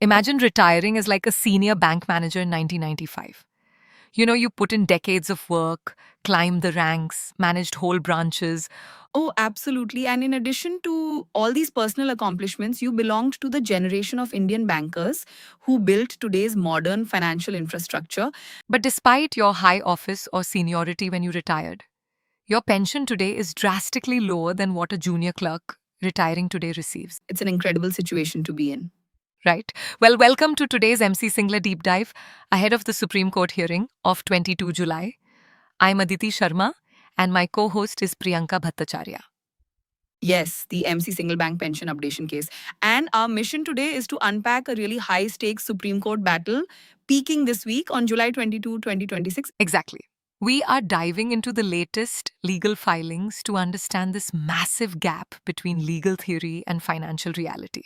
Imagine retiring as like a senior bank manager in 1995. You put in decades of work, climbed the ranks, managed whole branches. Oh, absolutely. And in addition to all these personal accomplishments, you belonged to the generation of Indian bankers who built today's modern financial infrastructure. But despite your high office or seniority when you retired, your pension today is drastically lower than what a junior clerk retiring today receives. It's an incredible situation to be in. Right? Well, welcome to today's MC Singla deep dive ahead of the Supreme Court hearing of 22 July. I'm Aditi Sharma and my co-host is Priyanka Bhattacharya. Yes, the MC Single Bank Pension Updation case. And our mission today is to unpack a really high stakes Supreme Court battle peaking this week on July 22, 2026. Exactly. We are diving into the latest legal filings to understand this massive gap between legal theory and financial reality.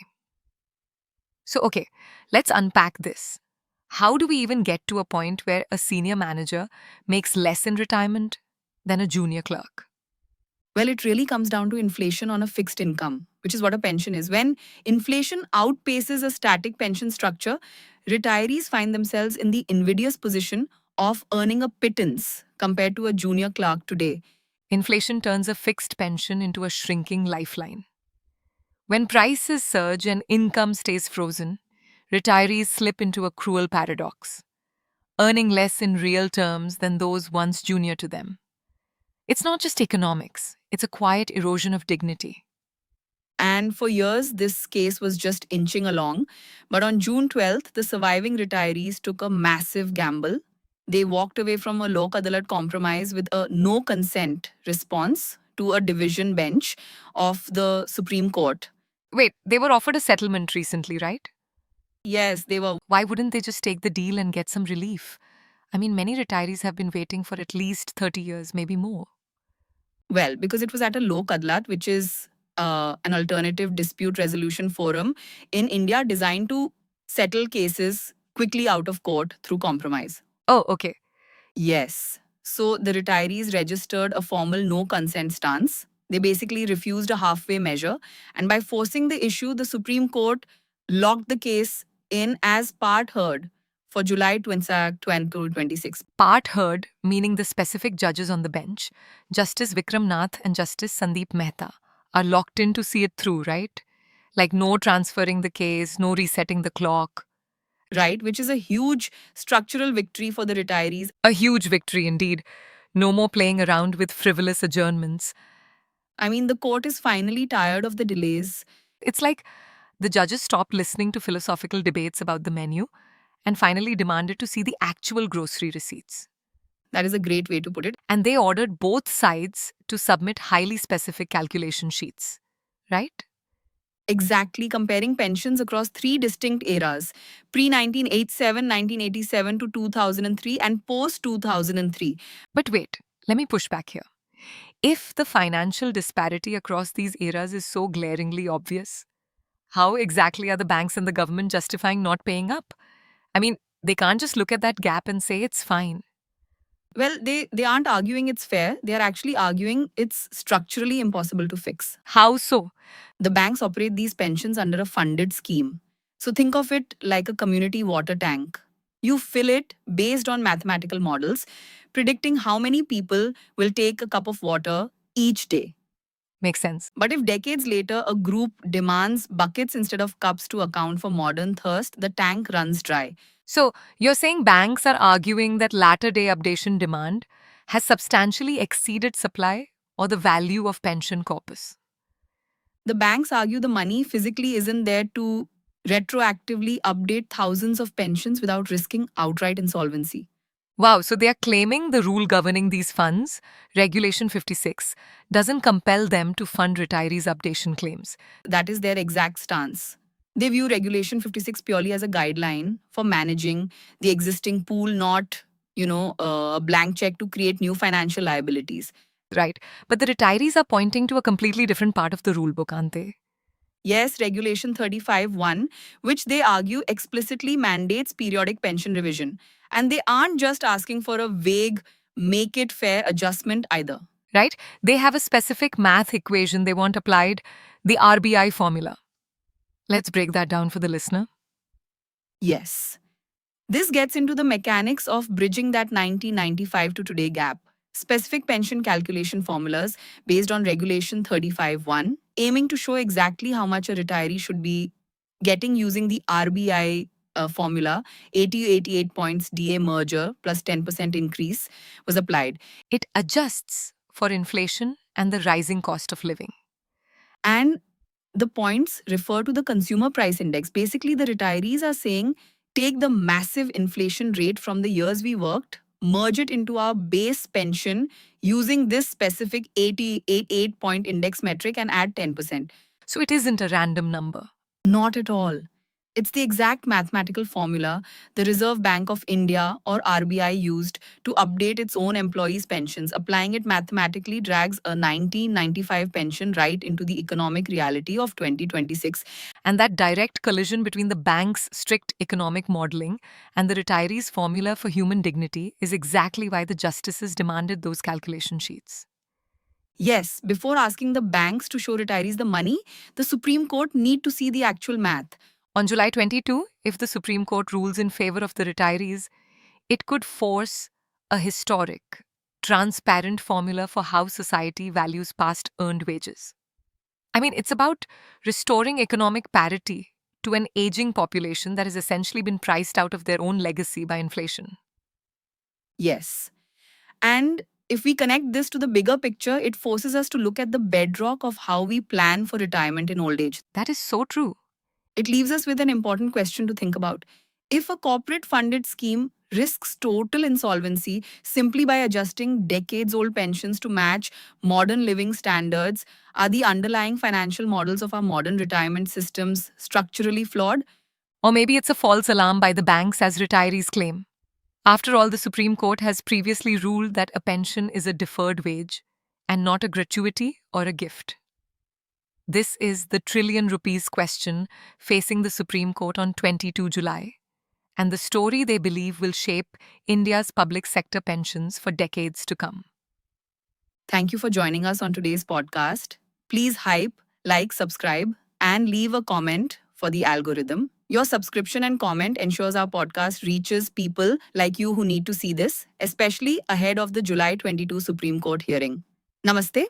So, okay, let's unpack this. How do we even get to a point where a senior manager makes less in retirement than a junior clerk? Well, it really comes down to inflation on a fixed income, which is what a pension is. When inflation outpaces a static pension structure, retirees find themselves in the invidious position of earning a pittance compared to a junior clerk today. Inflation turns a fixed pension into a shrinking lifeline. When prices surge and income stays frozen, retirees slip into a cruel paradox, earning less in real terms than those once junior to them. It's not just economics, it's a quiet erosion of dignity. And for years, this case was just inching along. But on June 12th, the surviving retirees took a massive gamble. They walked away from a Lok Adalat compromise with a no consent response to a division bench of the Supreme Court. Wait, they were offered a settlement recently, right? Yes, they were. Why wouldn't they just take the deal and get some relief? I mean, many retirees have been waiting for at least 30 years, maybe more. Well, because it was at a Lok Adalat, which is an alternative dispute resolution forum in India designed to settle cases quickly out of court through compromise. Oh, okay. Yes. So the retirees registered a formal no consent stance. They basically refused a halfway measure. And by forcing the issue, the Supreme Court locked the case in as part heard for July 2026. Part heard, meaning the specific judges on the bench, Justice Vikram Nath and Justice Sandeep Mehta, are locked in to see it through, right? Like no transferring the case, no resetting the clock. Right, which is a huge structural victory for the retirees. A huge victory indeed. No more playing around with frivolous adjournments. I mean, the court is finally tired of the delays. It's like the judges stopped listening to philosophical debates about the menu and finally demanded to see the actual grocery receipts. That is a great way to put it. And they ordered both sides to submit highly specific calculation sheets, right? Exactly, comparing pensions across three distinct eras: pre 1987, 1987 to 2003, and post 2003. But wait, let me push back here. If the financial disparity across these eras is so glaringly obvious, how exactly are the banks and the government justifying not paying up? I mean, they can't just look at that gap and say it's fine. Well, they aren't arguing it's fair. They are actually arguing it's structurally impossible to fix. How so? The banks operate these pensions under a funded scheme. So think of it like a community water tank. You fill it based on mathematical models, predicting how many people will take a cup of water each day. Makes sense. But if decades later a group demands buckets instead of cups to account for modern thirst, the tank runs dry. So, you're saying banks are arguing that latter day updation demand has substantially exceeded supply or the value of pension corpus? The banks argue the money physically isn't there to retroactively update thousands of pensions without risking outright insolvency. Wow, so they are claiming the rule governing these funds, Regulation 56, doesn't compel them to fund retirees' updation claims. That is their exact stance. They view Regulation 56 purely as a guideline for managing the existing pool, not, a blank check to create new financial liabilities. Right. But the retirees are pointing to a completely different part of the rulebook, aren't they? Yes, Regulation 35(1), which they argue explicitly mandates periodic pension revision. And they aren't just asking for a vague, make it fair adjustment either. Right? They have a specific math equation they want applied, the RBI formula. Let's break that down for the listener. Yes. This gets into the mechanics of bridging that 1995 to today gap. Specific pension calculation formulas based on Regulation 35(1), aiming to show exactly how much a retiree should be getting using the RBI formula, 80-88 points DA merger plus 10% increase was applied. It adjusts for inflation and the rising cost of living. And the points refer to the consumer price index. Basically, the retirees are saying take the massive inflation rate from the years we worked, merge it into our base pension using this specific 88 point index metric and add 10%. So it isn't a random number. Not at all. It's the exact mathematical formula the Reserve Bank of India or RBI used to update its own employees' pensions. Applying it mathematically drags a 1995 pension right into the economic reality of 2026. And that direct collision between the bank's strict economic modeling and the retiree's formula for human dignity is exactly why the justices demanded those calculation sheets. Yes, before asking the banks to show retirees the money, the Supreme Court need to see the actual math. On July 22, if the Supreme Court rules in favor of the retirees, it could force a historic, transparent formula for how society values past earned wages. I mean, it's about restoring economic parity to an aging population that has essentially been priced out of their own legacy by inflation. Yes. And if we connect this to the bigger picture, it forces us to look at the bedrock of how we plan for retirement in old age. That is so true. It leaves us with an important question to think about. If a corporate funded scheme risks total insolvency simply by adjusting decades old pensions to match modern living standards, are the underlying financial models of our modern retirement systems structurally flawed? Or maybe it's a false alarm by the banks, as retirees claim. After all, the Supreme Court has previously ruled that a pension is a deferred wage and not a gratuity or a gift. This is the trillion rupees question facing the Supreme Court on 22 July, and the story they believe will shape India's public sector pensions for decades to come. Thank you for joining us on today's podcast. Please hype, like, subscribe, and leave a comment for the algorithm. Your subscription and comment ensures our podcast reaches people like you who need to see this, especially ahead of the July 22 Supreme Court hearing. Namaste.